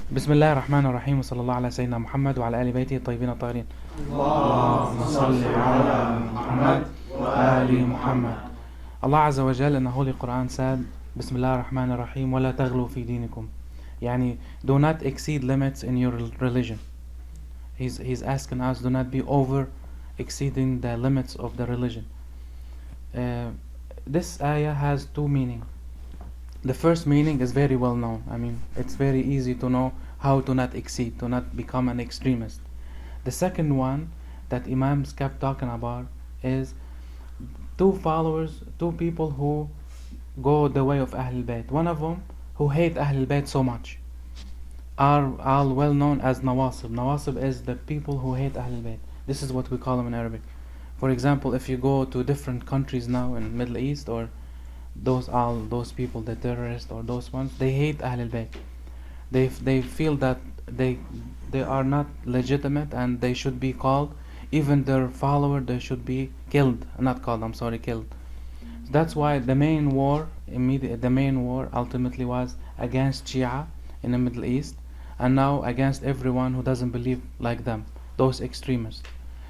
بسم الله الرحمن الرحيم وصلى الله على سيدنا محمد وعلى آل بيته الطيبين الطاهرين. اللهم صل على Muhammad وآل Muhammad. Allah Azza wa Jal in the Holy Quran said, Bismillah ar-Rahman ar-Rahim, وَلَا تَغْلُوا فِي دِينِكُمْ. Yani, do not exceed limits in your religion. He's asking us, do not be over exceeding the limits of the religion. This ayah has two meanings. The first meaning is very well known. I mean, it's very easy to know how to not exceed, to not become an extremist. The second one that imams kept talking about is two people who go the way of ahlolbait. One of them who hate ahlolbait so much are all well known as nawasib. Nawasib is the people who hate ahlolbait. This is what we call them in Arabic. For example, if you go to different countries now in Middle East, or those people, the terrorists or those ones, they hate Ahlul Bayt. They feel that they are not legitimate and they should be called, even their follower, they should be killed, not called, I'm sorry, killed. That's why the main war ultimately was against Shia in the Middle East, and now against everyone who doesn't believe like them, those extremists.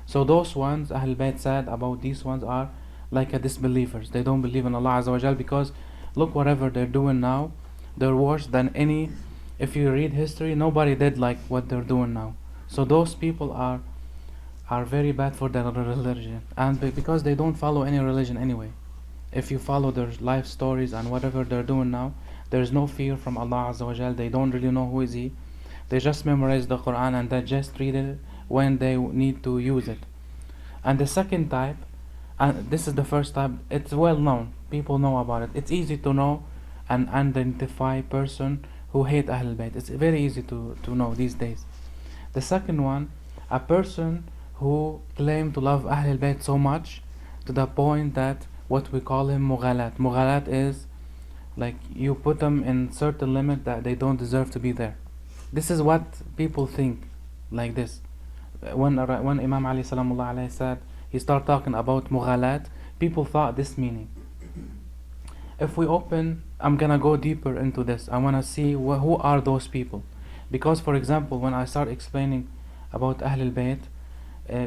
So those ones, Ahlul Bayt said about these ones, are like a disbelievers. They don't believe in Allah Azza wa Jal, because look, whatever they're doing now, they're worse than any. If you read history, nobody did like what they're doing now. So those people are very bad for their religion, and because they don't follow any religion anyway. If you follow their life stories and whatever they're doing now, there's no fear from Allah Azza wa Jal. They don't really know who is He. They just memorize the Quran and they just read it when they need to use it. And the second type, and this is the first type, it's well known, people know about it. It's easy to know and identify person who hate Ahlul Bayt. It's very easy to know these days. The second one, a person who claim to love Ahlul Bayt so much to the point that what we call him Mughalat. Mughalat is like you put them in certain limit that they don't deserve to be there. This is what people think like this. When Imam Ali salamullah alayhi said, he started talking about Mughalat, people thought this meaning. If we open, I'm gonna go deeper into this. I wanna see who are those people. Because for example, when I start explaining about Ahlul Bayt,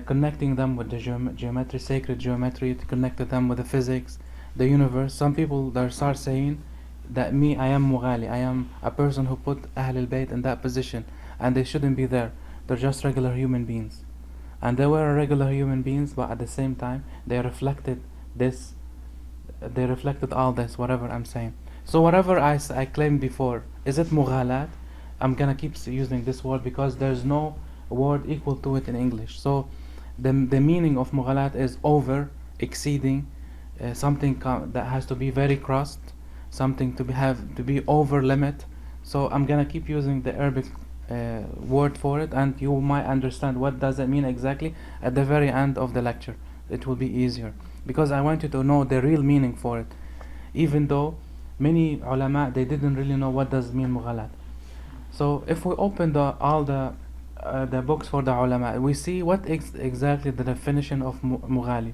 connecting them with the geometry, sacred geometry, to connect them with the physics, the universe, some people that start saying that I am Mughali, I am a person who put Ahlul Bayt in that position, and they shouldn't be there. They're just regular human beings. And they were regular human beings, but at the same time they reflected all this, whatever I'm saying. So whatever I claimed before, is it Mughalat? I'm gonna keep using this word because there's no word equal to it in English. So the meaning of Mughalat is over, exceeding, something that has to be very crossed, something to be over limit. So I'm gonna keep using the Arabic word for it, and you might understand what does it mean exactly at the very end of the lecture. It will be easier, because I want you to know the real meaning for it, even though many ulama, they didn't really know what does mean Mughalat. So if we open all the books for the ulama, we see what exactly the definition of Mughali.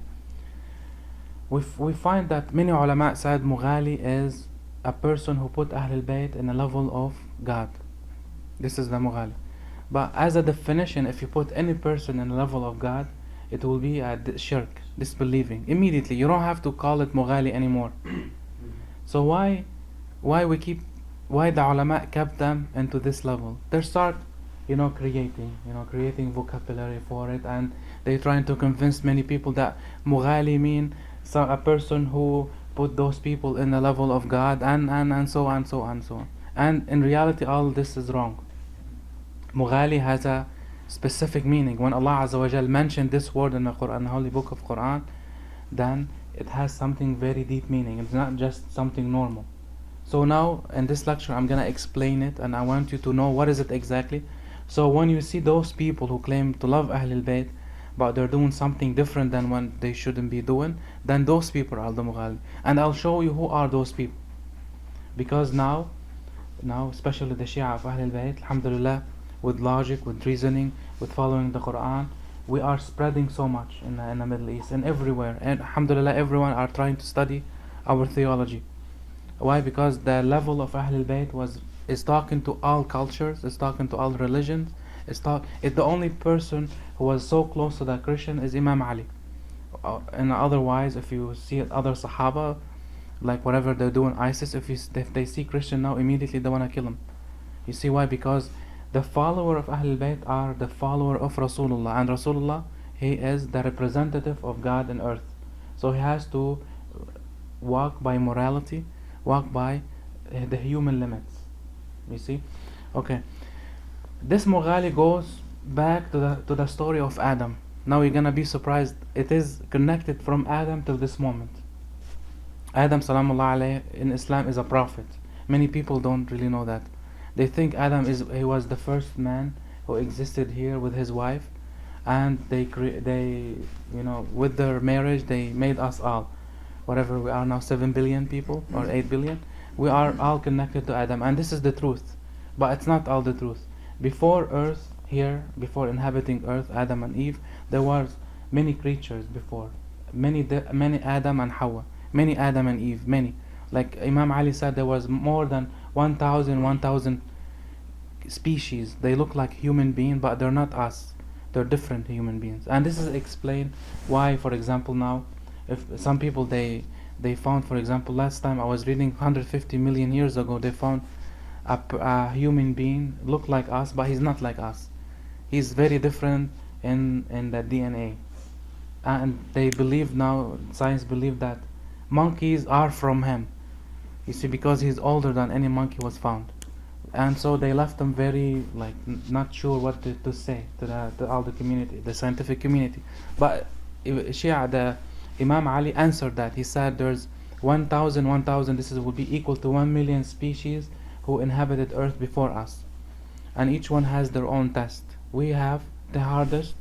We find that many ulama said Mughali is a person who put Ahlul Bayt in a level of God. This is the Mughali. But as a definition, if you put any person in a level of God, it will be a shirk, disbelieving. Immediately, you don't have to call it Mughali anymore. So why the ulama kept them into this level? They start, creating vocabulary for it, and they trying to convince many people that Mughali mean a person who put those people in the level of God, and so on, so on, so on. And in reality, all this is wrong. Mughali has a specific meaning. When Allah Azza wa Jal mentioned this word in the Quran, the Holy Book of Quran, then it has something very deep meaning. It's not just something normal. So now in this lecture I'm gonna explain it, and I want you to know what is it exactly. So when you see those people who claim to love Ahlul Bayt, but they're doing something different than what they shouldn't be doing, then those people are the Mughali. And I'll show you who are those people. Because now especially the Shia of Ahlul Bayt, alhamdulillah, with logic, with reasoning, with following the Quran, we are spreading so much in the Middle East and everywhere. And alhamdulillah, everyone are trying to study our theology. Why? Because the level of Ahlul Bayt was is talking to all cultures, is talking to all religions. The only person who was so close to that Christian is Imam Ali. And otherwise, if you see other Sahaba, like whatever they're doing, ISIS, if they see Christian now, immediately they want to kill him. You see why? Because the follower of ahlolbait are the follower of Rasulullah, and Rasulullah, he is the representative of God on earth. So he has to walk by morality, walk by the human limits. You see? Okay. This Moghali goes back to the story of Adam. Now you're gonna be surprised. It is connected from Adam till this moment. Adam salamullah alayhi in Islam is a prophet. Many people don't really know that. They think he was the first man who existed here with his wife, and they with their marriage they made us all. Whatever we are now, 7 billion people or 8 billion, we are all connected to Adam, and this is the truth. But it's not all the truth. Before earth here, before inhabiting earth, Adam and Eve, there was many creatures before. Many Adam and Hawa. Many Adam and Eve, many. Like Imam Ali said, there was more than 1,000 species. They look like human beings, but they're not us. They're different human beings. And this is explained why, for example, now, if some people they found, for example, last time I was reading 150 million years ago, they found a human being look like us, but he's not like us. He's very different in the DNA. And they believe now, science believe that monkeys are from him. You see, because he's older than any monkey was found. And so they left him very not sure what to say to all the community, the scientific community. But Shia, the Imam Ali answered that. He said there's 1,000, this will be equal to 1 million species who inhabited earth before us. And each one has their own test. We have the hardest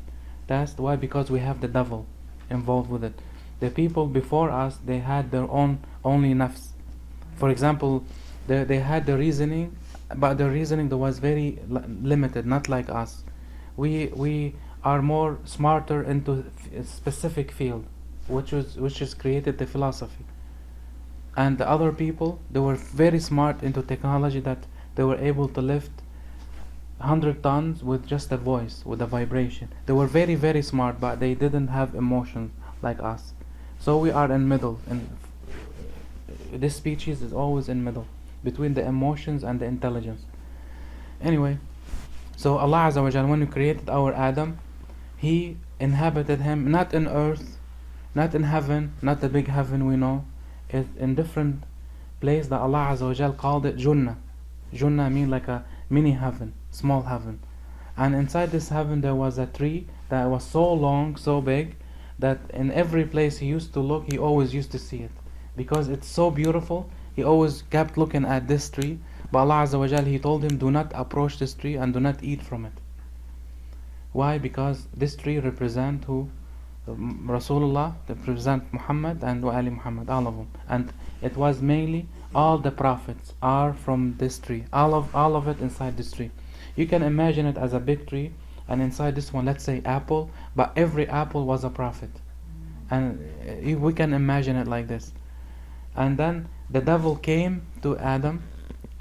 test. Why? Because we have the devil involved with it. The people before us, they had their own only nafs. For example, they had the reasoning, but the reasoning that was very limited, not like us. We are more smarter into a specific field, which is created the philosophy. And the other people, they were very smart into technology, that they were able to lift 100 tons with just a voice, with a vibration. They were very, very smart, but they didn't have emotions like us. So we are in middle, and this species is always in middle between the emotions and the intelligence. Anyway, so Allah Azza wa Jalla, when He created our Adam, He inhabited him not in earth, not in heaven, not the big heaven we know. It's in different place that Allah Azza wa Jalla called it Junnah. Junnah mean like a mini heaven, small heaven. And inside this heaven there was a tree that was so long, so big, that in every place he used to look, he always used to see it. Because it's so beautiful, he always kept looking at this tree. But Allah Azza wa Jalla, He told him, do not approach this tree and do not eat from it. Why? Because this tree represent who? Rasulullah, represent Muhammad and Ali Muhammad, all of them. And it was mainly all the prophets are from this tree. All of it inside this tree. You can imagine it as a big tree, and inside this one, let's say apple, but every apple was a prophet. And we can imagine it like this. And then the devil came to Adam,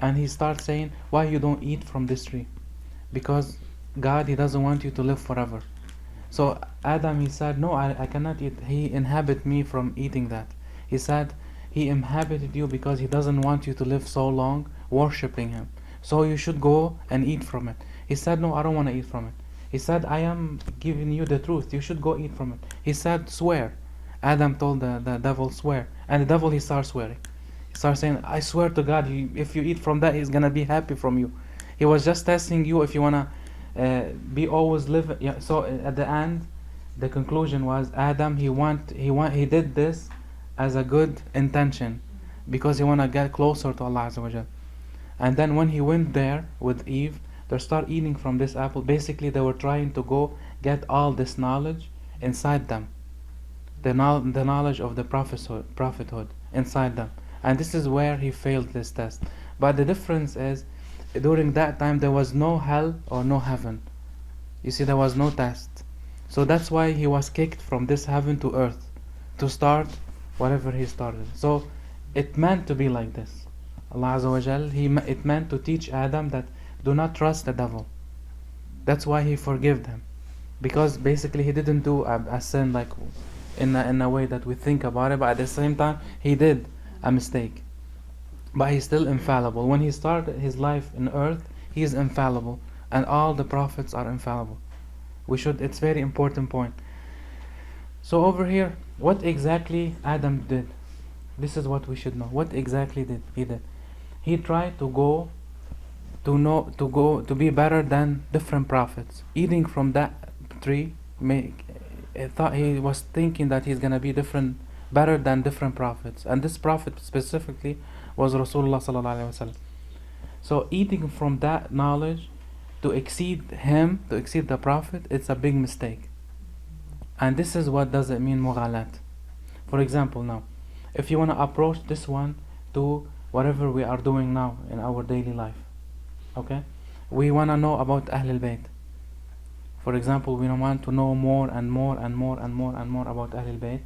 and he started saying, why you don't eat from this tree? Because God, He doesn't want you to live forever. So Adam, he said, no, I cannot eat. He inhabited me from eating that. He said, He inhabited you because He doesn't want you to live so long worshipping Him. So you should go and eat from it. He said, no, I don't want to eat from it. He said, I am giving you the truth. You should go eat from it. He said, swear. Adam told the devil, swear. And the devil, he starts swearing. He starts saying, I swear to God, if you eat from that, He's going to be happy from you. He was just testing you if you want to be always live. Yeah. So at the end, the conclusion was Adam, he did this as a good intention, because he want to get closer to Allah Azza wa Jalla. And then when he went there with Eve, they start eating from this apple. Basically, they were trying to go get all this knowledge inside them, the knowledge of the prophethood inside them. And this is where he failed this test. But the difference is, during that time there was no hell or no heaven. You see, there was no test. So that's why he was kicked from this heaven to earth to start whatever he started. So it meant to be like this. Allah Azza wa Jal, it meant to teach Adam that do not trust the devil. That's why He forgave him, because basically he didn't do a sin like in a way that we think about it, but at the same time he did a mistake. But he's still infallible. When he started his life in earth, he is infallible, and all the prophets are infallible. It's very important point. So over here, what exactly Adam did? This is what we should know. What exactly did he did? He tried to be better than different prophets. Eating from that tree, he was thinking that he's gonna be better than different prophets, and this prophet specifically was Rasulullah sallallahu alaihi wasallam. So eating from that knowledge to exceed the prophet, it's a big mistake. And this is what does it mean Moghaloun. For example, now, if you want to approach this one to whatever we are doing now in our daily life, okay, we want to know about ahlolbait. For example, we want to know more and more about ahlolbait,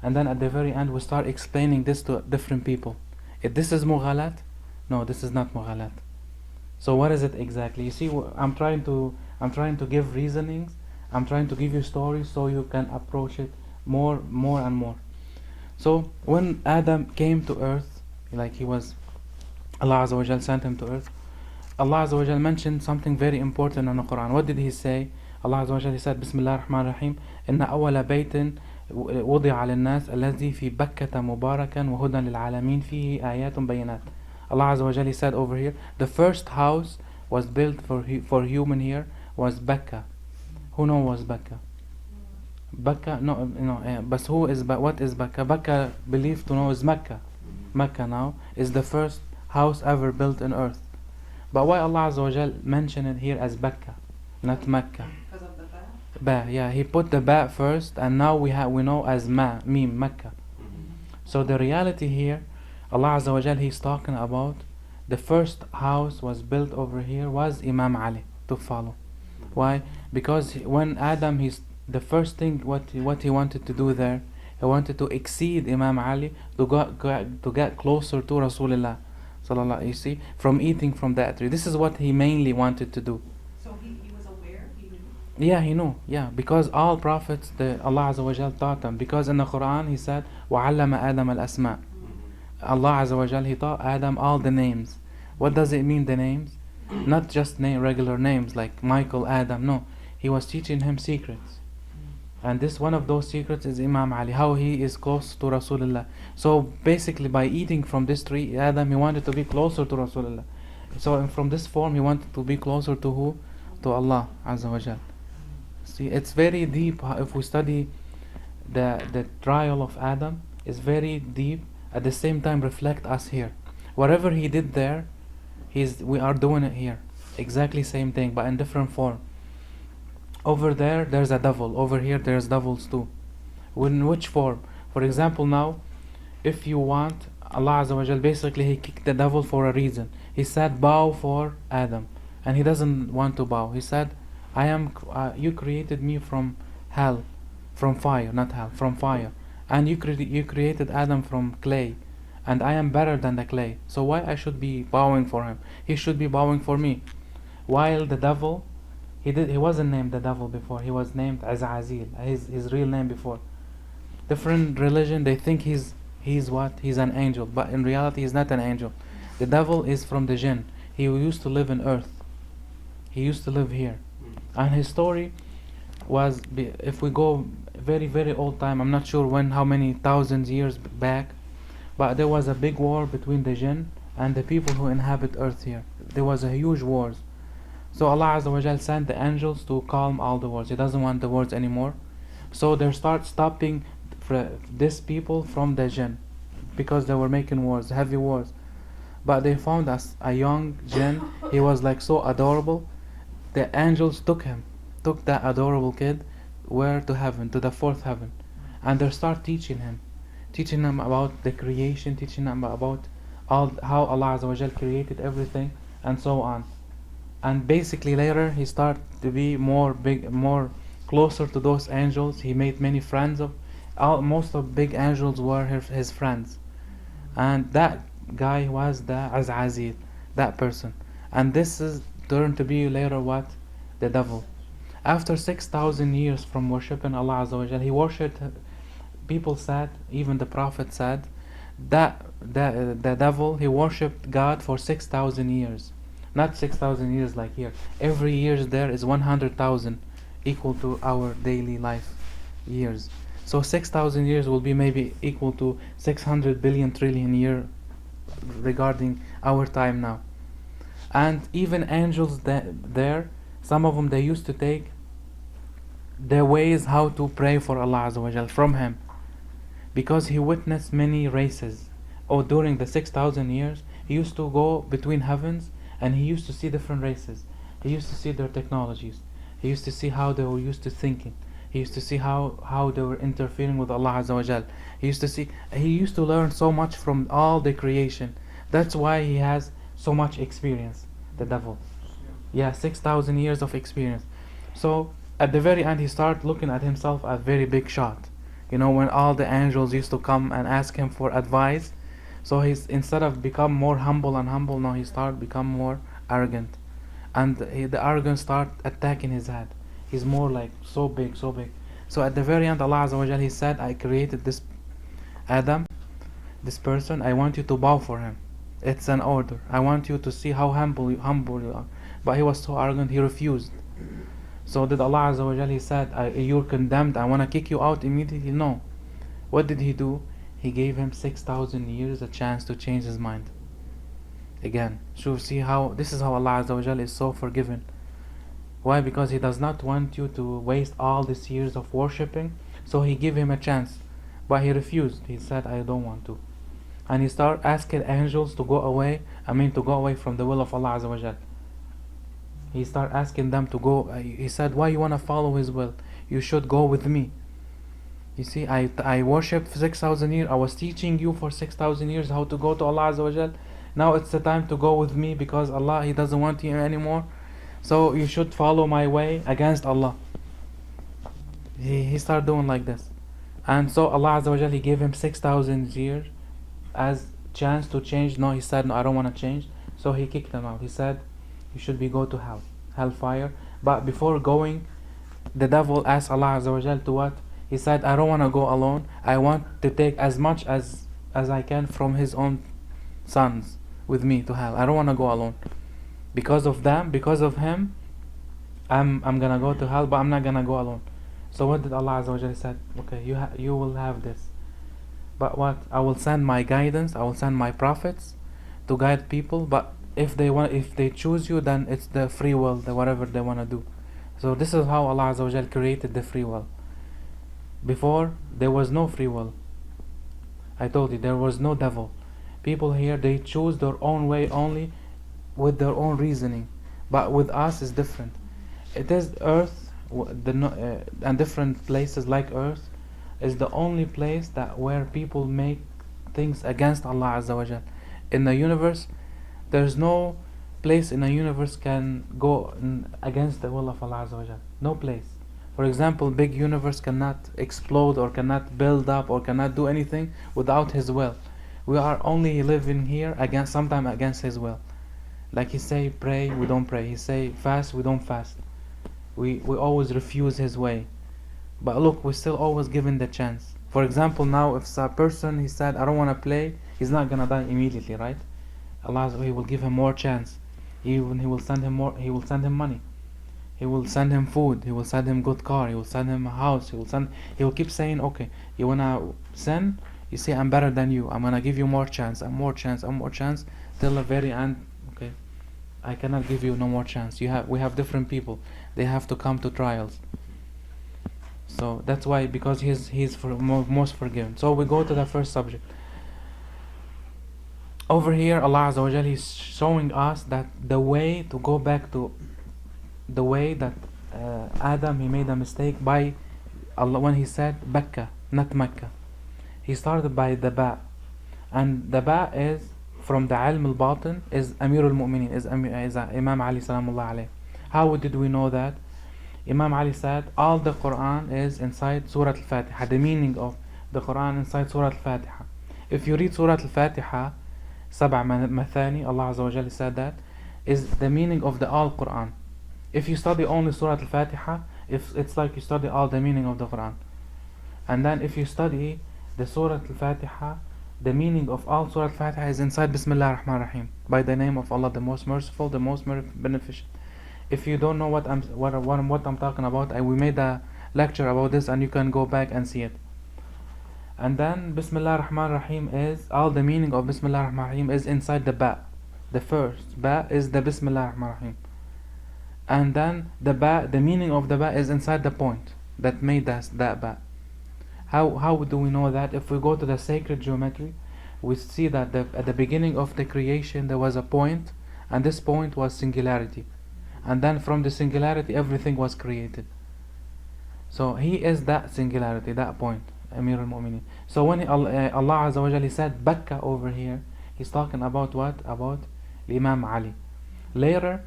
and then at the very end we start explaining this to different people. If this is Moghaloun, no, this is not Moghaloun. So what is it exactly? You see, I'm trying to give reasonings. I'm trying to give you stories so you can approach it more and more. So when Adam came to earth, like Allah Azza wa Jal sent him to earth, Allah Azza wa Jal mentioned something very important in the Quran. What did He say? Allah Azza wa Jal, He said, Bismillah ar-Rahman ar-Rahim, Inna awwala baytin wudi'a lin-nas alladhi fi Bakkata mubarakan wa hudan lil-alamin fihi ayatun bayinat. Allah Azza wa Jal, He said over here, the first house was built for human here was Bakka. Who knows was Bakka? Bakka, but what is Bakka? Bakka believed to know is Mecca. Mecca now is the first house ever built on earth. But why Allah Azza wa Jal mentioned it here as Bakka, not Mecca? Because of the ba? Ba, yeah, He put the ba first, and now we know as mim, Mecca. So the reality here, Allah Azza wa Jal, He's talking about the first house was built over here was Imam Ali to follow. Why? Because when Adam, the first thing what he wanted to do there, he wanted to exceed Imam Ali to get closer to Rasulullah sallallahu. You see, from eating from that tree. This is what he mainly wanted to do. So he was aware. He knew. Yeah, he knew. Yeah, because all prophets, Allah Azza wa Jal taught them. Because in the Quran He said, وَعَلَّمَ آدَمَ الْأَسْمَاءِ. Allah Azza wa Jal, He taught Adam all the names. What does it mean, the names? Not just regular names like Michael, Adam. No, He was teaching him secrets. And this one of those secrets is Imam Ali, how he is close to Rasulullah. So basically by eating from this tree, Adam, he wanted to be closer to Rasulullah. So from this form he wanted to be closer to who? To Allah Azza wa Jal. See, it's very deep. If we study the trial of Adam, is very deep. At the same time reflect us here. Whatever he did there, we are doing it here. Exactly same thing, but in different form. Over there's a devil. Over here there's devils too. In which form? For example, now, if you want, Allah Azza wa Jal, basically He kicked the devil for a reason. He said bow for Adam, and he doesn't want to bow. He said, you created me from hell, from fire, not hell, from fire, and you created Adam from clay, and I am better than the clay. So why I should be bowing for him? He should be bowing for me. While the devil, he wasn't named the devil before. He was named Azazil, his real name before. Different religion, they think he's what? He's an angel, but in reality he's not an angel. The devil is from the jinn. He used to live in earth. He used to live here, and his story was, if we go very very old time, I'm not sure how many thousands years back, but there was a big war between the jinn and the people who inhabit earth here. There was a huge wars. So Allah Azza wa Jal sent the angels to calm all the wars. He doesn't want the wars anymore. So they start stopping these people from the jinn, because they were making wars, heavy wars. But they found a young jinn. He was like so adorable. The angels took that adorable kid, to heaven, to the fourth heaven, and they start teaching him about the creation, teaching him about how Allah Azza wa Jal created everything, and so on. And basically later he started to be more closer to those angels. He made many friends most of big angels were his friends, and that guy was the Azazil, that person. And this is turned to be later what? The devil. After 6,000 years from worshipping Allah Azza wa Jal, he worshipped, people said, even the Prophet said, that the devil, he worshipped God for 6,000 years. Not 6,000 years like here. Every year there is 100,000, equal to our daily life years. So 6,000 years will be maybe equal to 600 billion trillion year regarding our time now. And even angels there, some of them, they used to take their ways how to pray for Allah Azza wa Jal from him, because he witnessed many races. Or during the 6,000 years, he used to go between heavens and he used to see different races. He used to see their technologies. He used to see how they were used to thinking. He used to see how they were interfering with Allah Azza wa Jal. He used to learn so much from all the creation. That's why he has so much experience, the devil. Yeah, 6,000 years of experience. So at the very end, he started looking at himself as very big shot. You know, when all the angels used to come and ask him for advice, so he's, instead of become more humble and humble, now he started become more arrogant, and the arrogance start attacking his head. He's more like so big, so big. So at the very end, Allah Azza wa Jal, he said, I created this Adam, this person. I want you to bow for him. It's an order. I want you to see how humble you are. But he was so arrogant, he refused. So did Allah Azza wa Jal, he said, you're condemned, I want to kick you out immediately? No. What did he do? He gave him 6,000 years a chance to change his mind. Again, so see how, this is how Allah Azza wa Jal is so forgiving. Why? Because he does not want you to waste all these years of worshipping. So he gave him a chance. But he refused. He said, I don't want to. And he started asking angels to go away. To go away from the will of Allah Azza wa Jal. He started asking them to go. He said, why you want to follow his will? You should go with me. You see, I worshipped for 6,000 years. I was teaching you for 6,000 years how to go to Allah Azza wa Jal. Now it's the time to go with me, because Allah, he doesn't want you anymore. So you should follow my way against Allah. He started doing like this. And so Allah Azza wa Jal, he gave him 6,000 years as chance to change. No, he said, no, I don't want to change. So he kicked him out. He said, you should go to hellfire. But before going, the devil asked Allah Azza wa Jal to what? He said, I don't want to go alone. I want to take as much as I can from his own sons with me to hell. I don't want to go alone. Because of them, because of him, I'm gonna go to hell, but I'm not gonna go alone. So what did Allah Azza wa Jalla said? Okay, you will have this. But what? I will send my guidance, I will send my prophets to guide people, but if they choose you, then it's the free will, whatever they want to do. So this is how Allah Azza wa Jalla created the free will. Before, there was no free will. I told you, there was no devil. People here, they choose their own way only with their own reasoning. But with us, it's different. It is earth, and different places like earth is the only place where people make things against Allah Azza wa Jal. In the universe, there's no place in the universe can go against the will of Allah Azza wa Jal. No place. For example, big universe cannot explode or cannot build up or cannot do anything without His will. We are only living here sometimes against His will. Like He say pray, we don't pray. He say fast, we don't fast. We always refuse His way. But look, we're still always given the chance. For example, now if a person, he said, I don't want to play, he's not gonna die immediately, right? Allah, He will give him more chance. He will send him more. He will send him money. He will send him food. He will send him good car. He will send him a house. He will keep saying, okay, you wanna sin? You say, I'm better than you. I'm gonna give you more chance, and more chance, and more chance, till the very end. Okay, I cannot give you no more chance. We have different people. They have to come to trials. So that's why, because he's most forgiven. So we go to the first subject. Over here, Allah Azza wa Jal, He's showing us that the way to go back to the way that Adam, he made a mistake by Allah when he said Bakka, not Mecca. He started by the Ba, and the Ba is from the Ilm al-Batin, is Amir al-Mu'minin, is Imam Ali Salamullah alayh. How did we know that? Imam Ali said all the Quran is inside Surah Al-Fatiha. The meaning of the Quran inside Surah Al-Fatiha. If you read Surah Al-Fatiha, سبع مثاني, Allah Azza wa Jalla said that, is the meaning of the all Quran. If you study only Surah Al-Fatiha, it's like you study all the meaning of the Quran. And then if you study the Surah Al-Fatiha, the meaning of all Surah Al-Fatiha is inside Bismillah ar-Rahman ar-Rahim, by the name of Allah, the most merciful, the most beneficent. If you don't know what I'm talking about, we made a lecture about this, and you can go back and see it. And then Bismillah ar-Rahman ar-Rahim is, all the meaning of Bismillah ar-Rahman ar-Rahim is inside the ba. The first ba is the Bismillah ar-Rahman ar-Rahim. And then the ba, the meaning of the ba is inside the point that made that ba. How do we know that? If we go to the sacred geometry, we see that at the beginning of the creation there was a point, and this point was singularity. And then from the singularity everything was created. So he is that singularity, that point, Amir al-Mu'minin. So when Allah Azza wa Jalla said Bakka over here, he's talking about what? About Imam Ali. Later,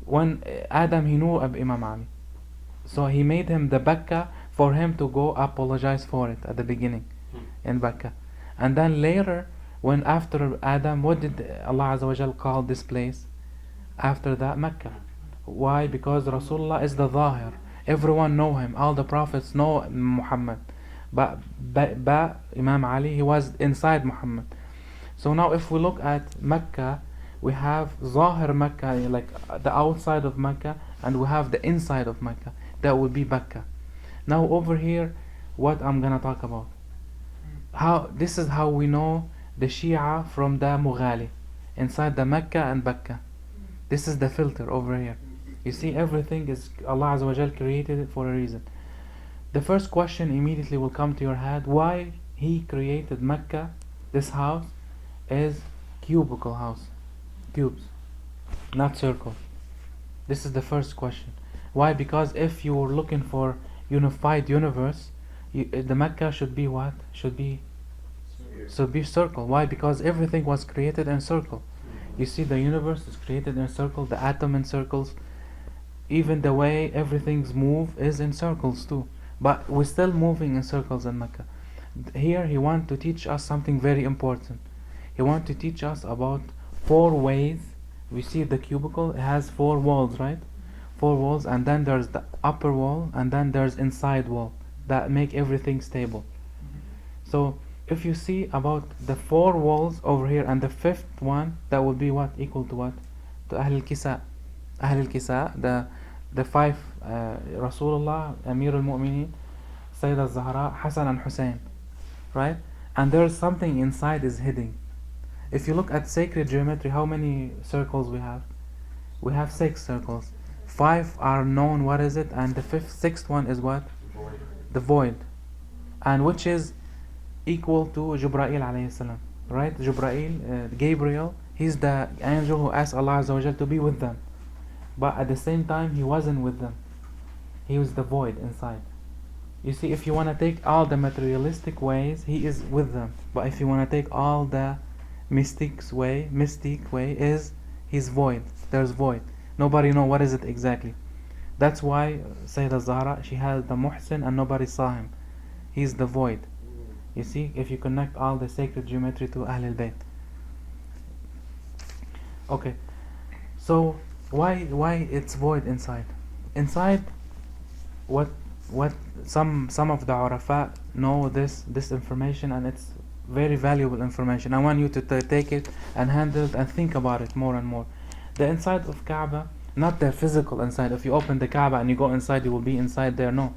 when Adam, he knew of Imam Ali, so he made him the Bakka for him to go apologize for it at the beginning in Bakka. And then later, when after Adam, what did Allah Azza wa Jalla call this place? After that, Mecca. Why? Because Rasulullah is the Zahir. Everyone know him. All the prophets know Muhammad. But Imam Ali, he was inside Muhammad. So now if we look at Mecca, we have Zahir Mecca, like the outside of Mecca, and we have the inside of Mecca. That would be Bakka. Now over here, what I'm gonna talk about. This is how we know the Shia from the Moghaloun, inside the Mecca and Bakka. This is the filter over here. You see, everything is Allah Azza wa Jal created it for a reason. The first question immediately will come to your head: why He created Mecca? This house is cubical house, cubes, not circle. This is the first question. Why? Because if you were looking for unified universe, the Mecca should be what? Should be circle. Why? Because everything was created in circle. You see, the universe is created in circle, the atom in circles, even the way everything's move is in circles too. But we're still moving in circles in Mecca. Here he wants to teach us something very important. He wants to teach us about 4 ways. We see the cubicle, it has 4 walls, right? 4 walls, and then there's the upper wall, and then there's inside wall that make everything stable. So if you see about the 4 walls over here, and the 5th one, that will be what? Equal to what? To Ahl-al-Kisa. Ahl-al-Kisa, the 5 Rasulullah, Amir al-Mu'minin, Sayyidah al-Zahra, Hassan and Hussein, right? And there's something inside is hidden. If you look at sacred geometry, how many circles we have? We have 6 circles. 5 are known, what is it? And the 6th one is what? Void. The void. And which is equal to Jibreel alayhi salam, right? Gabriel, he's the angel who asked Allah Azza wa Jal to be with them. But at the same time, he wasn't with them. He was the void inside. You see, if you want to take all the materialistic ways, he is with them. But if you want to take all the mystic way is he's void. There's void. Nobody know what is it exactly. That's why Sayyidah Zahra, she had the Muhsin and nobody saw him. He's the void. You see, if you connect all the sacred geometry to ahlolbait. Okay, so why it's void inside? Inside, what some of the Urafa know this information, and it's very valuable information. I want you to take it and handle it and think about it more and more. The inside of Kaaba, not the physical inside. If you open the Kaaba and you go inside, you will be inside there. No.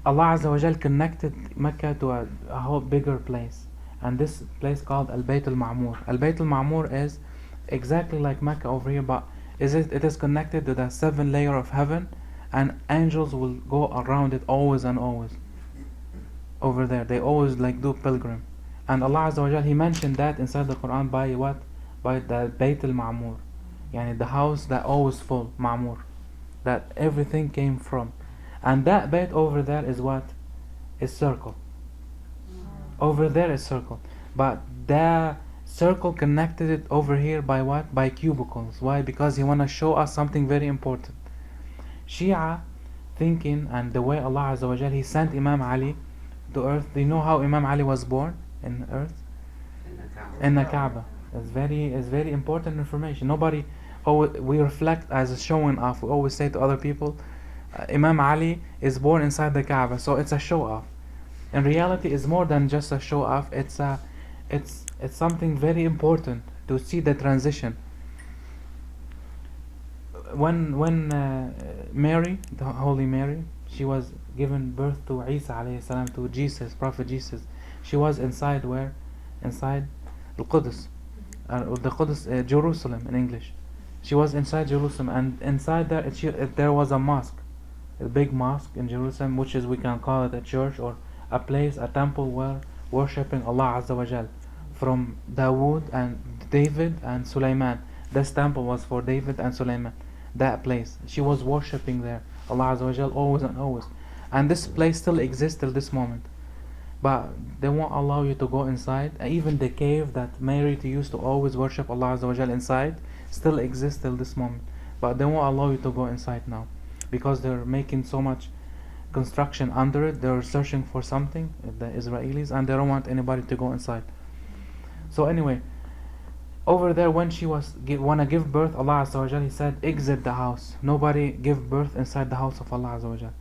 Allah Azza wa Jal connected Mecca to a whole bigger place, and this place called al-Beit al-Ma'mur. Al-Beit al-Ma'mur is exactly like Mecca over here, but it is connected to the 7th layer of heaven, and angels will go around it always and always. Over there, they always like do pilgrim, and Allah Azza wa Jal, He mentioned that inside the Quran by what? By the Beit al-Ma'mur, yani the house that always full, Ma'mur, that everything came from. And that bait over there is what? Is circle. Over there is circle. But the circle connected it over here by what? By cubicles. Why? Because He want to show us something very important. Shia thinking, and the way Allah Azza wa Jal, He sent Imam Ali to earth. Do you know how Imam Ali was born in earth? In the Kaaba. It's very important information. Nobody, oh, we reflect as a showing off. We always say to other people, Imam Ali is born inside the Kaaba, so it's a show off. In reality, it's more than just a show off. It's something very important to see the transition. When Mary, the Holy Mary, she was given birth to Isa alayhi salam, to Jesus, Prophet Jesus. She was inside where? Inside the Qudus, the Qudus, Jerusalem in English. She was inside Jerusalem, and inside there, there was a mosque, a big mosque in Jerusalem, which is, we can call it a church or a place, a temple where worshipping Allah Azza wa Jal. From Dawood and David and Sulaiman. This temple was for David and Sulaiman. That place. She was worshipping there. Allah Azza wa Jal always and always. And this place still exists till this moment. But they won't allow you to go inside. Even the cave that Mary used to always worship Allah Azza wa Jal inside still exists till this moment. But they won't allow you to go inside now, because they're making so much construction under it. They're searching for something, the Israelis, and they don't want anybody to go inside. So anyway, over there, when she was wanna give birth, Allah Azza wa Jal, He said, exit the house. Nobody give birth inside the house of Allah Azza wa Jal.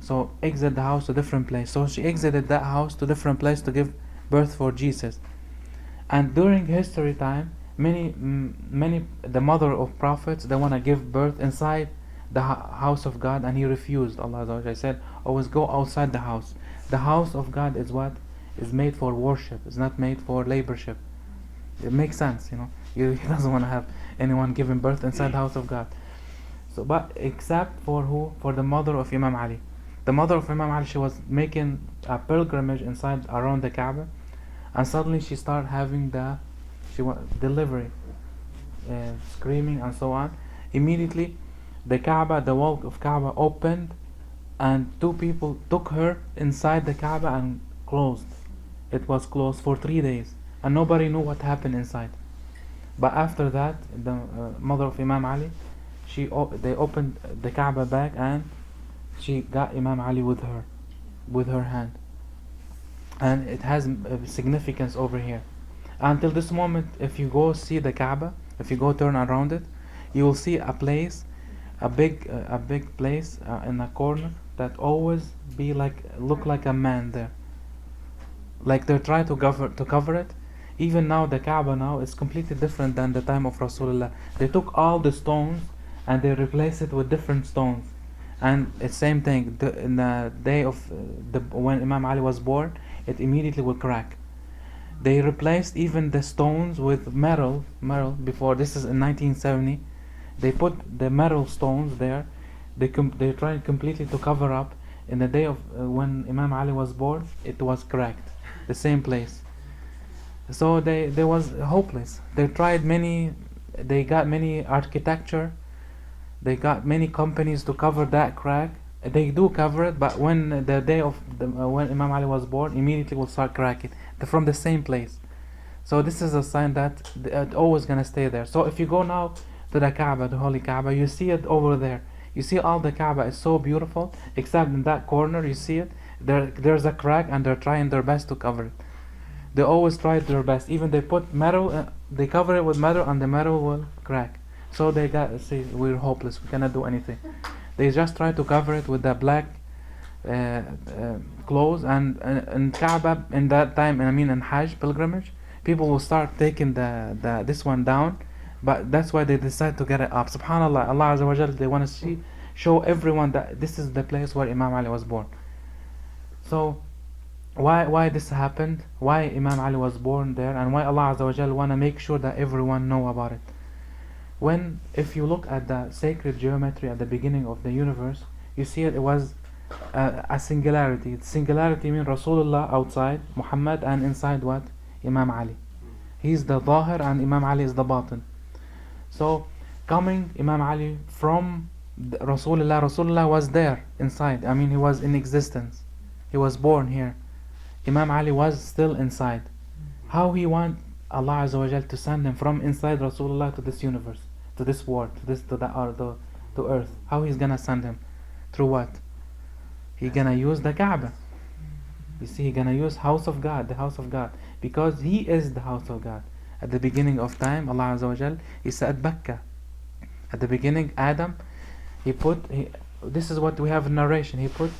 So exit the house to different place. So she exited that house to different place to give birth for Jesus. And during history time, many the mother of prophets, they wanna give birth inside the house of God, and He refused. Allah Azza wa Jal said, always go outside the house. The house of God is what? Is made for worship. It's not made for laborship. It makes sense, you know. He doesn't want to have anyone giving birth inside the house of God. So, but except for who? For the mother of Imam Ali. The mother of Imam Ali, she was making a pilgrimage inside around the Kaaba, and suddenly she started having delivery, screaming and so on. Immediately, the Kaaba, the wall of Kaaba opened, and two people took her inside the Kaaba and closed. It was closed for 3 days, and nobody knew what happened inside. But after that, the mother of Imam Ali, they opened the Kaaba back, and she got Imam Ali with her hand. And it has significance over here. Until this moment, if you go see the Kaaba, if you go turn around it, you will see a place, a big place in a corner that always look like a man there. Like they're trying to cover it. Even now, the Kaaba now is completely different than the time of Rasulullah. They took all the stones and they replaced it with different stones. And it's same thing. In the day of when Imam Ali was born, it immediately will crack. They replaced even the stones with metal before. This is in 1970. They put the metal stones there. They tried completely to cover up. In the day of when Imam Ali was born, it was cracked. The same place. So they was hopeless. They tried they got many architecture. They got many companies to cover that crack. They do cover it, but when the day of when Imam Ali was born, immediately will start cracking. They're from the same place. So this is a sign that it's always gonna stay there. So if you go now to the Kaaba, the Holy Kaaba, you see it over there. You see all the Kaaba is so beautiful, except in that corner you see it. There's a crack, and they're trying their best to cover it. They always try their best. Even they put metal, they cover it with metal, and the metal will crack. So they say we're hopeless. We cannot do anything. They just try to cover it with the black clothes. And Kaaba in that time, in Hajj pilgrimage, people will start taking this one down. But that's why they decide to get it up. Subhanallah, Allah Azza wa Jal, they want to show everyone that this is the place where Imam Ali was born. So why this happened? Why Imam Ali was born there, and why Allah Azza wa Jal want to make sure that everyone know about it? If you look at the sacred geometry at the beginning of the universe, you see it was a singularity. Singularity means Rasulullah outside, Muhammad, and inside what? Imam Ali. He's the Zahir and Imam Ali is the Batin. So coming Imam Ali from Rasulullah was there inside. He was in existence. He was born here. Imam Ali was still inside. How he want Allah Azza wa Jal to send him from inside Rasulullah to this universe, to this world, to earth? How he's gonna send him? Through what? He gonna use the Kaaba. You see, he gonna use house of God, the house of God, because he is the house of God. At the beginning of time, Allah Azza wa Jal, He said Bakka. At the beginning, Adam, this is what we have in narration. He put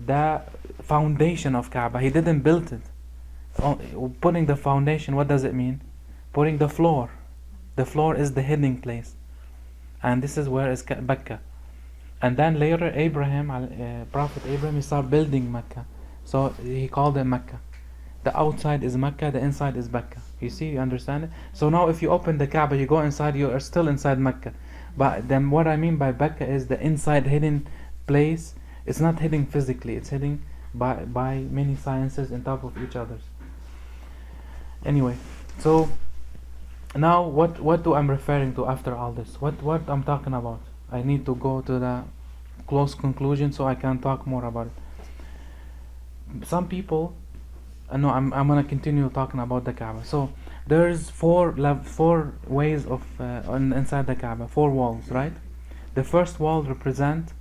the foundation of Kaaba. He didn't build it. Putting the foundation, what does it mean? Putting the floor. The floor is the hiding place. And this is where is Bakka. And then later, Prophet Abraham, he started building Mecca. So he called it Mecca. The outside is Mecca, the inside is Bakka. You see, you understand it? So now if you open the Kaaba, you go inside, you are still inside Mecca. But then what I mean by Bakka is the inside hidden place. It's not hidden physically, it's hidden by many sciences on top of each other. Anyway, so now what do I'm referring to after all this? What I'm talking about? I need to go to the close conclusion so I can talk more about it. Some people, no, I'm gonna continue talking about the Kaaba. So there's four ways of inside the Kaaba, 4 walls, right? The first wall represent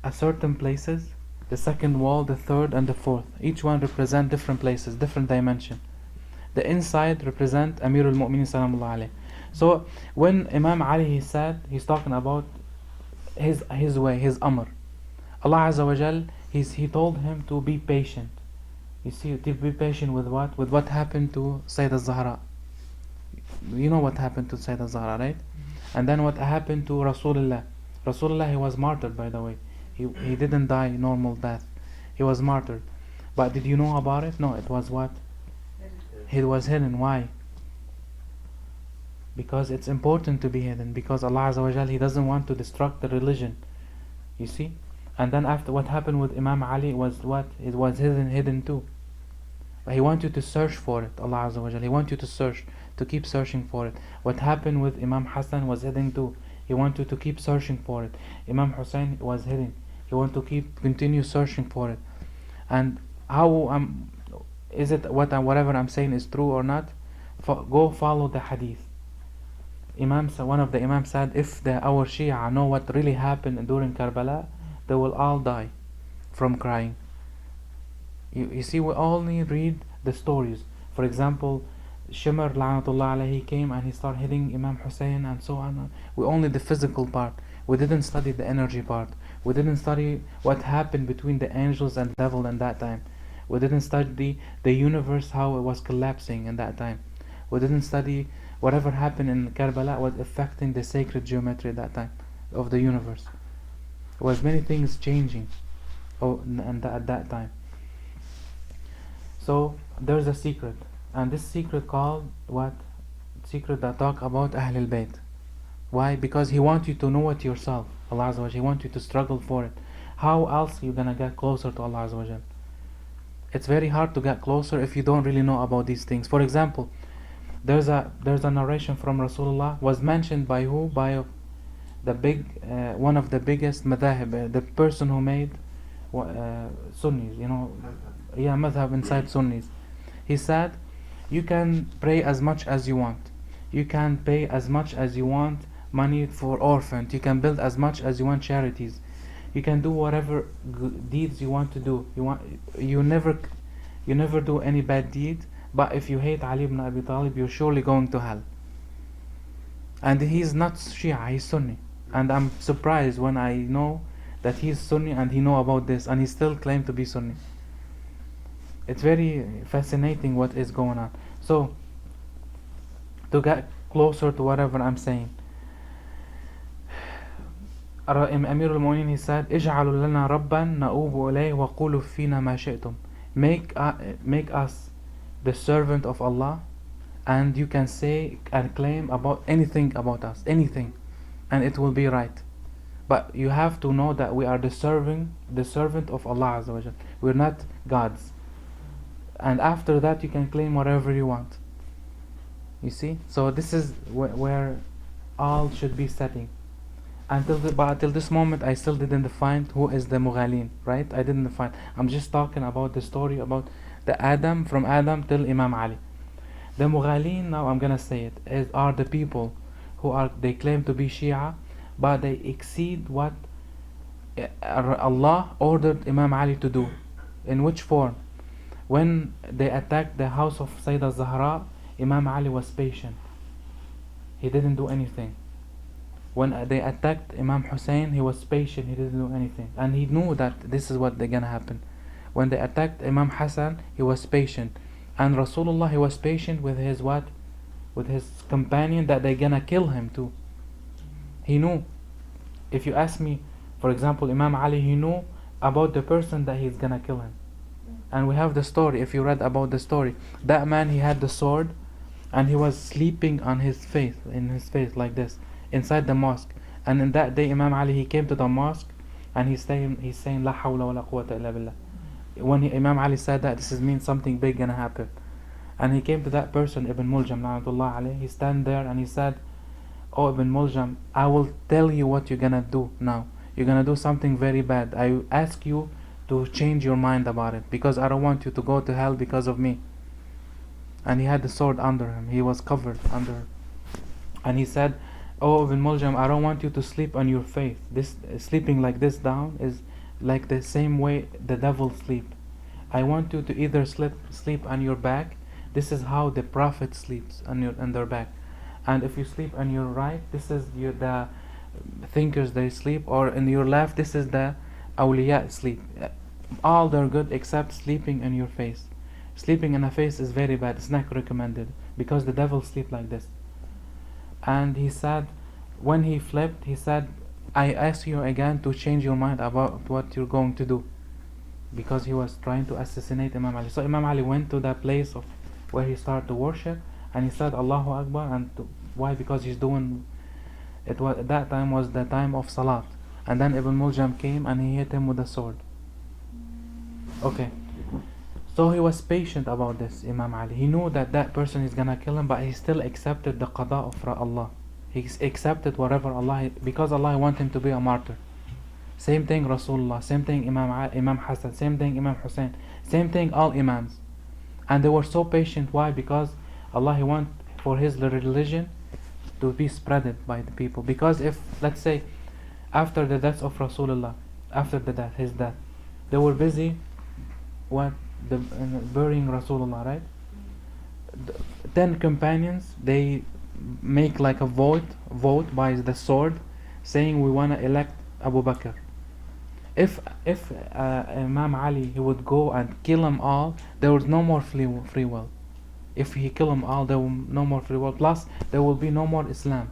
a certain places. The second wall, the third, and the fourth. Each one represent different places, different dimension. The inside represent Amirul Mu'minin Salamullah alayhi. So when Imam Ali he said, he's talking about his way, his amr. Allah Azza wa Jal, he told him to be patient. You see, to be patient with what? With what happened to Sayyidah Zahra. You know what happened to Sayyidah Zahra, right? And then what happened to Rasulullah. Rasulullah, he was martyred, by the way. He didn't die normal death. He was martyred. But did you know about it? No, it was what? It was hidden. Why? Because it's important to be hidden. Because Allah Azza wa Jal, He doesn't want to destruct the religion. You see? And then after what happened with Imam Ali was what? It was hidden too. But He wants you to search for it, Allah Azza wa Jal. He wants you to search, to keep searching for it. What happened with Imam Hassan was hidden too. He wants you to keep searching for it. Imam Hussein was hidden. He wants to continue searching for it. And how is it whatever I'm saying is true or not? Go follow the hadith. One of the imams said, if our Shia know what really happened during Karbala, they will all die from crying. You see, we only read the stories. For example, Shimr La'natullah alayhi came and he started hitting Imam Hussein and so on. We only the physical part. We didn't study the energy part. We didn't study what happened between the angels and devil in that time. We didn't study the universe, how it was collapsing in that time. We didn't study whatever happened in Karbala was affecting the sacred geometry at that time of the universe. There was many things changing at that time. So there's a secret, and this secret called what? Secret that talk about ahlolbait. Why? Because He wants you to know it yourself. Allah Azza wa Jal, He wants you to struggle for it. How else you gonna get closer to Allah Azza wa Jal? It's very hard to get closer if you don't really know about these things. For example, there's a narration from Rasulullah, was mentioned by who? By the one of the biggest madhahib, the person who made Sunnis, madhab inside Sunnis. He said, you can pray as much as you want. You can pay as much as you want money for orphans. You can build as much as you want charities. You can do whatever deeds you want to do. You never do any bad deed. But if you hate Ali ibn Abi Talib, you're surely going to hell. And he's not Shia, he's Sunni. And I'm surprised when I know that he's Sunni and he know about this, and he still claims to be Sunni. It's very fascinating what is going on. So, to get closer to whatever I'm saying, Amir al-Mu'minin, he said, اجعلوا لنا ربا نؤوب إليه وقولوا فينا ما شئتم. Make us the servant of Allah, and you can say and claim about anything about us, anything, and it will be right. But you have to know that we are the servant of Allah Azza wa Jal. We're not gods. And after that you can claim whatever you want. You see? So this is where all should be setting. But until this moment I still didn't define who is the Moghaloun, right? I didn't define. I'm just talking about the story about the Adam, from Adam till Imam Ali. The Moghaloun, now I'm gonna say it, are the people they claim to be Shia, but they exceed what Allah ordered Imam Ali to do. In which form? When they attacked the house of Sayyidah Zahra, Imam Ali was patient. He didn't do anything. When they attacked Imam Hussein, he was patient. He didn't do anything, and he knew that this is what they're gonna happen. When they attacked Imam Hassan, he was patient, and Rasulullah, he was patient with his what? With his companion, that they're gonna kill him too. He knew. If you ask me, for example, Imam Ali, he knew about the person that he's gonna kill him. And we have the story. If you read about the story, that man, he had the sword, and he was sleeping on his face, in his face like this, inside the mosque. And in that day, Imam Ali, he came to the mosque, and he's saying La hawla wa la quwwata illa billah. When Imam Ali said that, this is means something big gonna happen. And he came to that person, Ibn Muljam, la'natullah alayhi. He stand there and he said, "Oh Ibn Muljam, I will tell you what you're gonna do now. You're gonna do something very bad. I ask you to change your mind about it, because I don't want you to go to hell because of me." And he had the sword under him. He was covered under. And he said, "Oh Ibn Muljam, I don't want you to sleep on your face. This sleeping like this down is like the same way the devil sleep. I want you to either sleep on your back. This is how the Prophet sleeps on their back. And if you sleep on your right, this is the thinkers, they sleep. Or in your left, this is the awliya sleep. All they're good except sleeping on your face. Sleeping in a face is very bad. It's not recommended, because the devil sleep like this." And he said, when he flipped, he said, "I ask you again to change your mind about what you're going to do," because he was trying to assassinate Imam Ali. So Imam Ali went to that place of where he started to worship, and he said Allahu Akbar. And why? Because he's doing it. Was at that time was the time of Salat. And then Ibn Muljam came and he hit him with a sword. Okay, so he was patient about this, Imam Ali. He knew that that person is gonna kill him, but he still accepted the qada of Allah. He accepted whatever Allah, because Allah wanted him to be a martyr. Same thing Rasulullah, same thing Imam Hassan, same thing Imam Hussein, same thing all imams. And they were so patient. Why? Because Allah, He want for His religion to be spreaded by the people. Because if, let's say, after the death of Rasulullah, after his death, they were busy burying Rasulullah, right? 10 companions, they make like a vote by the sword, saying we want to elect Abu Bakr. If Imam Ali, he would go and kill them all, there was no more free will. If he kill them all, there will no more free will. Plus, there will be no more Islam.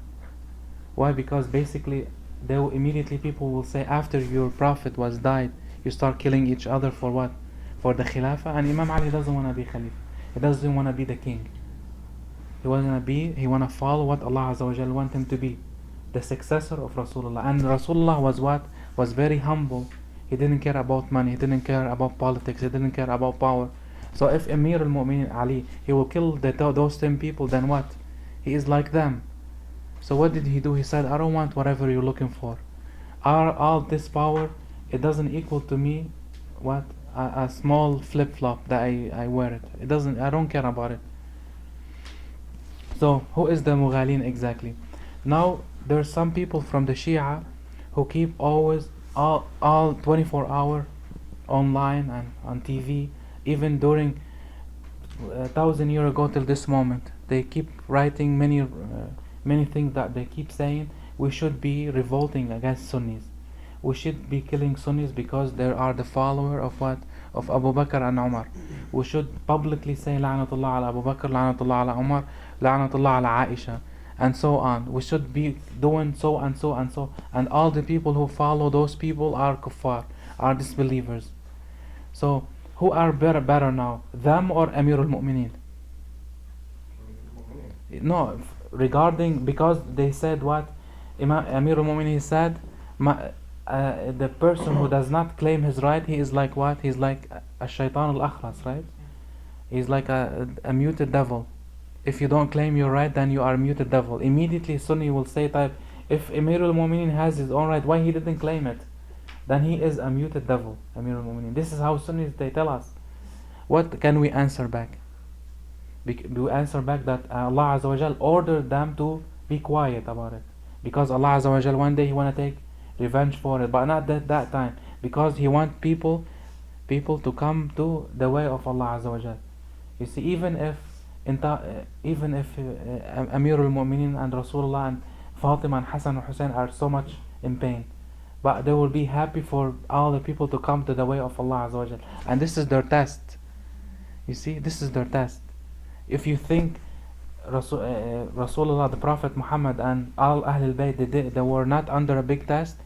Why? Because basically, immediately people will say, after your prophet was died, you start killing each other for what? For the Khilafah. And Imam Ali doesn't want to be Khalifa. He doesn't want to be the king. He want to follow what Allah Azza wa Jal want him to be, the successor of Rasulullah. And Rasulullah was what? Was very humble. He didn't care about money. He didn't care about politics. He didn't care about power. So if Amir al-Mu'minin Ali, he will kill those 10 people, then what? He is like them. So what did he do? He said, I don't want whatever you're looking for. All this power, it doesn't equal to me what? A small flip-flop that I wear it. I don't care about it. So who is the Moghaloun exactly? Now there's some people from the Shia who keep always all 24 hour online and on TV, even during 1,000 years ago till this moment. They keep writing many things that they keep saying we should be revolting against Sunnis. We should be killing Sunnis because they are the follower of what? Of Abu Bakr and Umar. We should publicly say La'natullah ala Abu Bakr, La'natullah ala Umar, La'natullah ala Aisha, and so on. We should be doing so and so and so. And all the people who follow those people are kuffar, are disbelievers. So who are better now? Them or Amir al-Mu'minin? No, because they said what? Amir al-Mu'minin said, the person who does not claim his right, he is like what? He's like a shaitan al-akhras, right? He's like a muted devil. If you don't claim your right, then you are a muted devil. Immediately Sunni will say, if Amir al-Mu'minin has his own right, why he didn't claim it? Then he is a muted devil, Amir al-Mu'minin. This is how Sunnis, they tell us. What can we answer back? We answer back that Allah Azza wa Jal ordered them to be quiet about it. Because Allah Azza wa Jal one day He want to take revenge for it, but not that time. Because He want people to come to the way of Allah Azza wa Jal. You see, even if even if Amir al-Mu'minin and Rasulullah and Fatima and Hassan and Hussein are so much in pain, but they will be happy for all the people to come to the way of Allah Azza wa Jal. And this is their test. You see, this is their test. If you think Rasulullah, the Prophet Muhammad and all ahlolbait, they were not under a big test,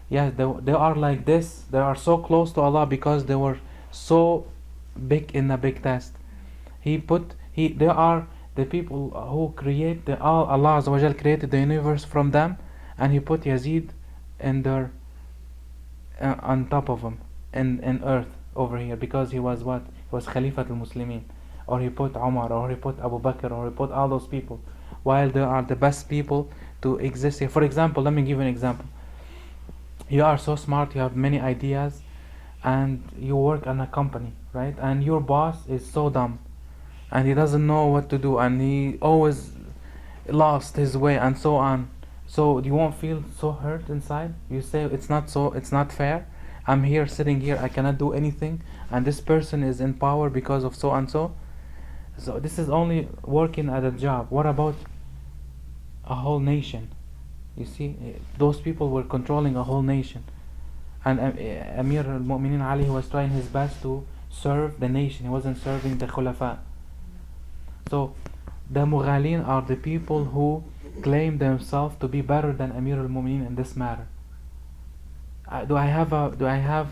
yes, they are like this. They are so close to Allah because they were so big in a big test. They are the people who create Allah Azza wa Jal created the universe from them, and He put Yazid in their on top of him in earth over here, because he was what? He was Khalifat al-Muslimin. Or He put Umar, or He put Abu Bakr, or He put all those people, while they are the best people to exist here. For example, let me give you an example. You are so smart, you have many ideas, and you work in a company, right? And your boss is so dumb, and he doesn't know what to do, and he always lost his way, and so on. So you won't feel so hurt inside. You say, it's not fair. I'm here, sitting here, I cannot do anything, and this person is in power because of so and so. So this is only working at a job. What about a whole nation? You see, those people were controlling a whole nation, and Amir al-Mu'minin Ali was trying his best to serve the nation. He wasn't serving the Khulafa. So the Moghaloun are the people who claim themselves to be better than Amir al-Mu'minin in this matter. Do I have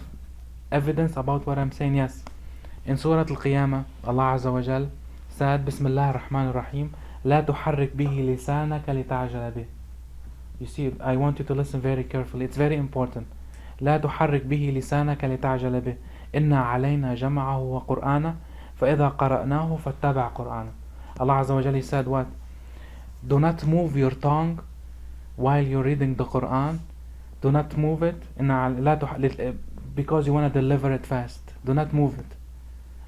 evidence about what I'm saying? Yes. In Surah Al-Qiyamah, Allah Azza wa Jal said, Bismillah ar-Rahman ar-Rahim, لا تحرك به لسانك لتعجل به. You see, I want you to listen very carefully. It's very important. لا تحرك به لسانك لتعجل به إن علينا جمعه وقرآنه فإذا قرأناه فاتبع قرآنه. Allah Azza wa Jalla said what? Do not move your tongue while you're reading the Quran. Do not move it because you want to deliver it fast. Do not move it.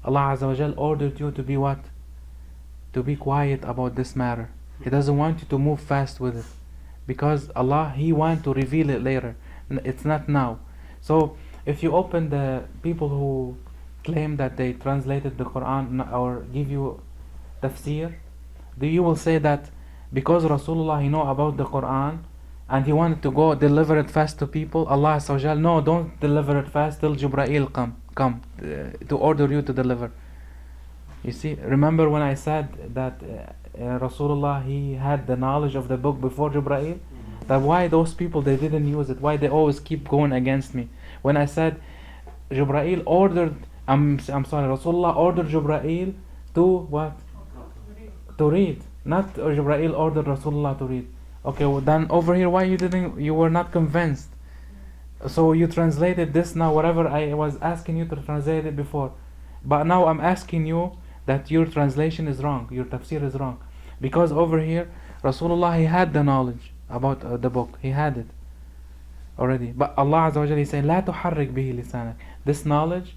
Allah Azza wa Jalla ordered you to be what? To be quiet about this matter. He doesn't want you to move fast with it, because Allah, He wants to reveal it later. It's not now. So if you open the people who claim that they translated the Quran or give you tafsir, you will say that because Rasulullah, he know about the Quran and he wanted to go deliver it fast to people, Allah Azza wa Jal, no, don't deliver it fast till Jibreel come to order you to deliver. You see, remember when I said that Rasulullah, he had the knowledge of the book before Jibreel? That why those people, they didn't use it, why they always keep going against me. When I said Jibreel ordered, Rasulullah ordered Jibreel to what? To read. Not Jibreel ordered Rasulullah to read. Okay, well then over here, why you were not convinced? So you translated this now, whatever I was asking you to translate it before. But now I'm asking you that your translation is wrong, your tafsir is wrong. Because over here, Rasulullah, he had the knowledge about the book. He had it already. But Allah Azza wa Jalla is saying, لا تحرك به لسانك. This knowledge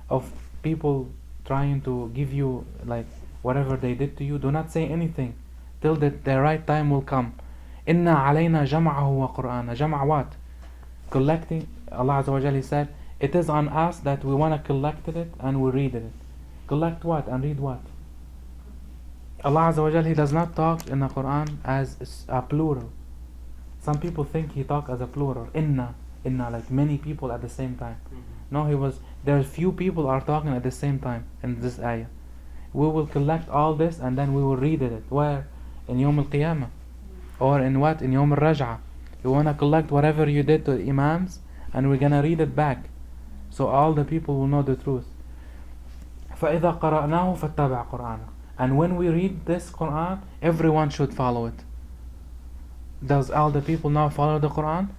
of people trying to give you like whatever they did to you, do not say anything till the right time will come. إِنَّا عَلَيْنَا جَمْعَهُ وَقُرْآنَ. Jama' what? Collecting. Allah Azza wa Jalla said, it is on us that we want to collect it and we read it. Collect what and read what? Allah Azza wa Jalla, He does not talk in the Quran as a plural. Some people think He talk as a plural. Inna, like many people at the same time. No, there are few people are talking at the same time in this ayah. We will collect all this and then we will read it. Where? In Yawm al-Qiyamah. Or in what? In Yawm al-Raj'ah. You want to collect whatever you did to the imams and we're going to read it back. So all the people will know the truth. فَإِذَا قَرَأْنَاهُ فَاتَّبَعْ قُرْآنَهُ. And when we read this Quran, everyone should follow it. Does all the people now follow the Quran?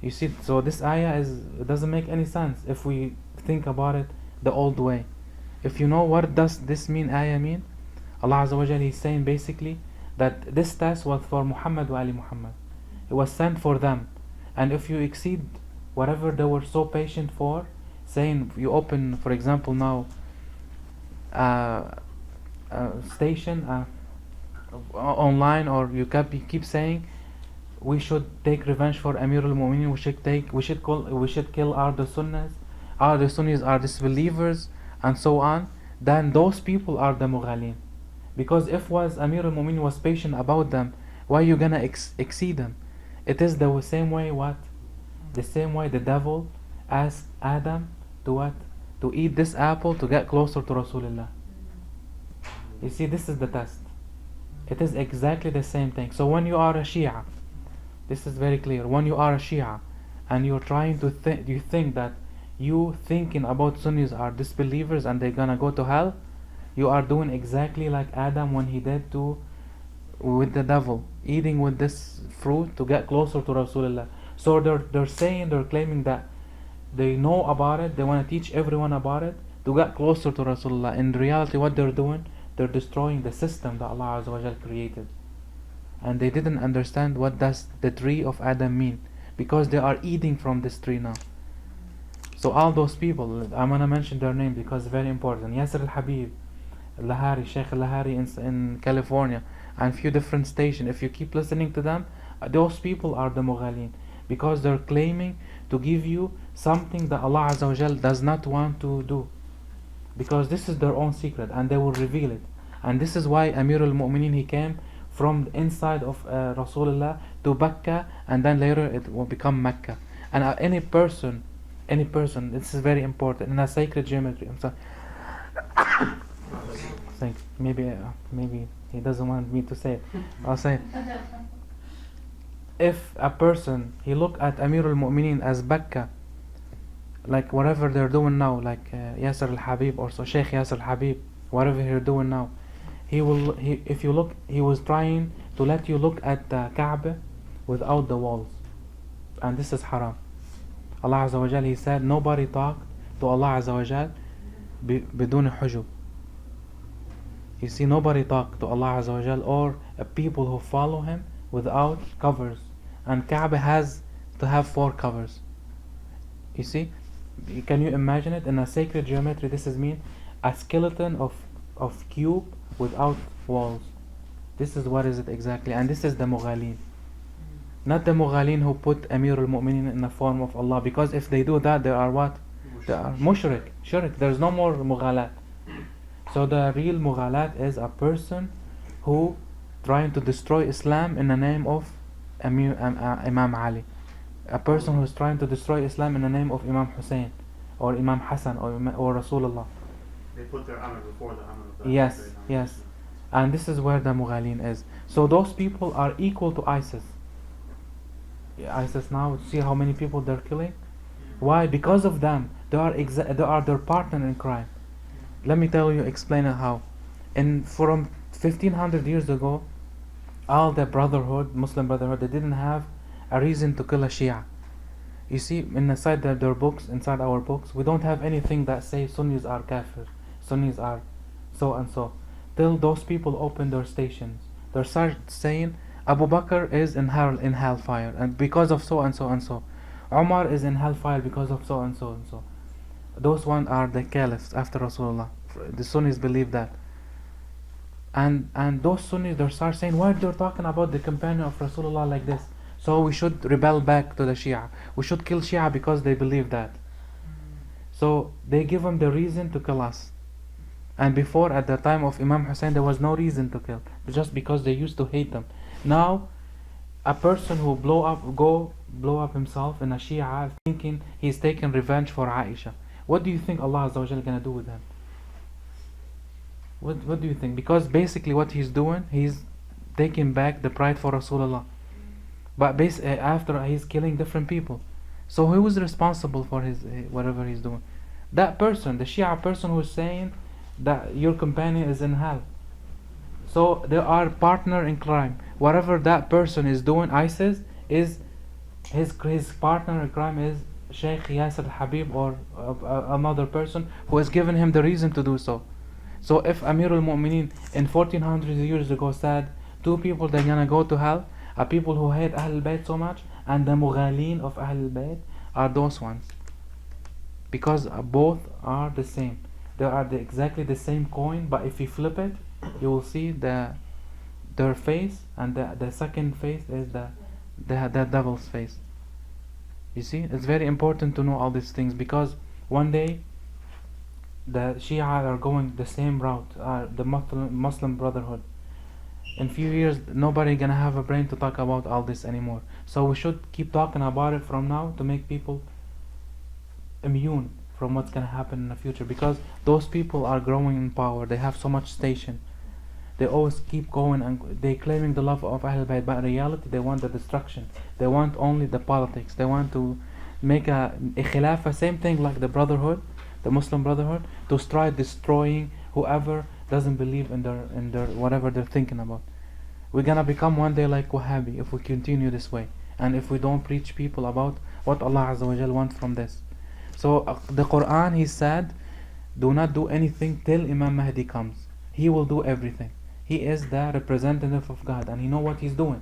You see, so this ayah it doesn't make any sense if we think about it the old way. If you know what does this ayah mean, Allah Azza wa Jalla is saying basically that this test was for Muhammad wa Ali Muhammad. It was sent for them. And if you exceed whatever they were so patient for, saying you open, for example, now station online, or you keep saying we should take revenge for Amir al-Mu'minin, we should kill all the Sunnis are disbelievers, and so on, then those people are the Moghaloun, Because if was Amir al-Mu'minin was patient about them, why you gonna exceed them? It is the same way what? The same way the devil asked Adam to what? To eat this apple to get closer to Rasulullah. You see, this is the test. It is exactly the same thing. So when you are a Shia, this is very clear. When you are a Shia and you're trying to you think that you thinking about Sunnis are disbelievers and they're gonna go to hell, you are doing exactly like Adam when he did to with the devil, eating with this fruit to get closer to Rasulullah. So they're claiming that they know about it, they want to teach everyone about it to get closer to Rasulullah. In reality, what they're doing, they're destroying the system that Allah Azza wa Jal created. And they didn't understand what does the tree of Adam mean, because they are eating from this tree now. So all those people, I'm gonna mention their names because it's very important. Yasser al-Habib, Lahari, Sheikh Lahari in California, and few different stations. If you keep listening to them, those people are the Moghaloun, because they're claiming to give you something that Allah Azza wa Jal does not want to do, because this is their own secret and they will reveal it. And this is why Amir al-Mu'minin, he came from the inside of Rasulullah to Mecca, and then later it will become Mecca. And any person, this is very important in a sacred geometry. I'm sorry. Thanks. Maybe he doesn't want me to say it. I'll say it. If a person, he look at Amir al-Mu'minin as Mecca, like whatever they're doing now, like Yasser al-Habib or so, Sheikh Yasser al-Habib, whatever they're doing now, if you look, he was trying to let you look at the Kaaba without the walls, and this is haram. Allah Azza wa Jal, he said, nobody talk to Allah Azza wa Jal بدون حجب. You see, nobody talk to Allah Azza wa Jal or people who follow him without covers, and Kaaba has to have 4 covers. You see, can you imagine it in a sacred geometry? This is mean a skeleton of cube without walls. This is what is it exactly, and this is the Moghaloun, not the Moghaloun who put Amir al-Mu'minin in the form of Allah, because if they do that, they are what? They are mushrik, shirk. There's no more mughalat. So the real mughalat is a person who trying to destroy Islam in the name of Imam Ali, a person who is trying to destroy Islam in the name of Imam Hussein or Imam Hassan or Rasulullah. They put their Amr before the Amr of that. Yes. And this is where the Moghaloun is. So those people are equal to ISIS. ISIS now, see how many people they're killing? Why? Because of them. They are their partner in crime. Let me tell you, explain it how. From 1500 years ago, all the brotherhood, Muslim brotherhood, they didn't have a reason to kill a Shia. You see, inside their books, inside our books, we don't have anything that say Sunnis are kafir, Sunnis are so and so. Till those people open their stations, they start saying Abu Bakr is in hellfire, and because of so and so and so. Umar is in hellfire because of so and so and so. Those one are the caliphs after Rasulullah. The Sunnis believe that. And those Sunnis, they start saying, why they're talking about the companion of Rasulullah like this? So we should rebel back to the Shia. We should kill Shia because they believe that. So they give them the reason to kill us. And before, at the time of Imam Hussein, there was no reason to kill, just because they used to hate them. Now, a person who blow up himself in a Shia, thinking he's taking revenge for Aisha. What do you think Allah Azza wa Jalla gonna do with him? What do you think? Because basically what he's doing, he's taking back the pride for Rasulullah. But after he's killing different people. So who is responsible for his whatever he's doing? That person, the Shia person who's saying that your companion is in hell. So they are partner in crime. Whatever that person is doing, ISIS, is his partner in crime is Sheikh Yasser al-Habib or another person who has given him the reason to do so. So if Amir al-Mu'minin in 1400 years ago said 2 people they're gonna go to hell, are people who hate ahlolbait so much, and the Moghaloun of ahlolbait are those ones, because both are the same. They are exactly the same coin, but if you flip it, you will see their face, and the second face is the devil's face. You see, it's very important to know all these things, because one day the Shia are going the same route, the Muslim Brotherhood. In few years, nobody gonna have a brain to talk about all this anymore. So we should keep talking about it from now to make people immune from what's gonna happen in the future, because those people are growing in power. They have so much station. They always keep going and they claiming the love of ahlolbait, but in reality they want the destruction. They want only the politics. They want to make a khilafah, same thing like the Brotherhood, the Muslim Brotherhood, to start destroying whoever doesn't believe in their whatever they're thinking about. We're gonna become one day like Wahhabi if we continue this way, and if we don't preach people about what Allah Azza wa Jal wants from this. So the Quran, He said, do not do anything till Imam Mahdi comes. He will do everything. He is the representative of God, and He know what He's doing.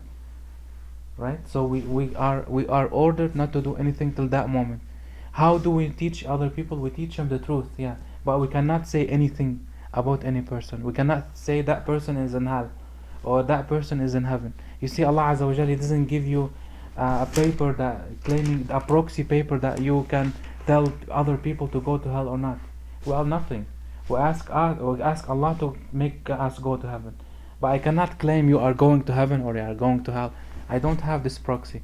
Right? So we are ordered not to do anything till that moment. How do we teach other people? We teach them the truth, yeah. But we cannot say anything about any person. We cannot say that person is in hell or that person is in heaven. You see, Allah Azza wa Jalla, He doesn't give you a paper that claiming a proxy paper that you can tell other people to go to hell or not. Well, nothing. We ask Allah to make us go to heaven. But I cannot claim you are going to heaven or you are going to hell. I don't have this proxy.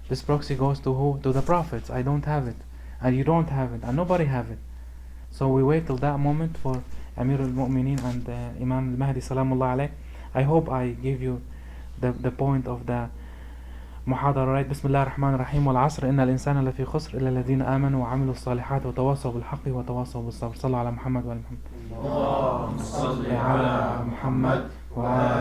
This proxy goes to who? To the prophets. I don't have it, and you don't have it, and nobody have it. So we wait till that moment for Amir al-Mu'mineen and Imam al-Mahdi salamullah alayh. I hope I give you the point of the محاضرة. right? بسم الله الرحمن الرحيم. والعصر إن الإنسان لفي خسر إلا الذين آمنوا وعملوا الصالحات وتواصوا بالحق وتواصوا بالصبر. صلوا على محمد وعلى محمد. اللهم صل على محمد وعلى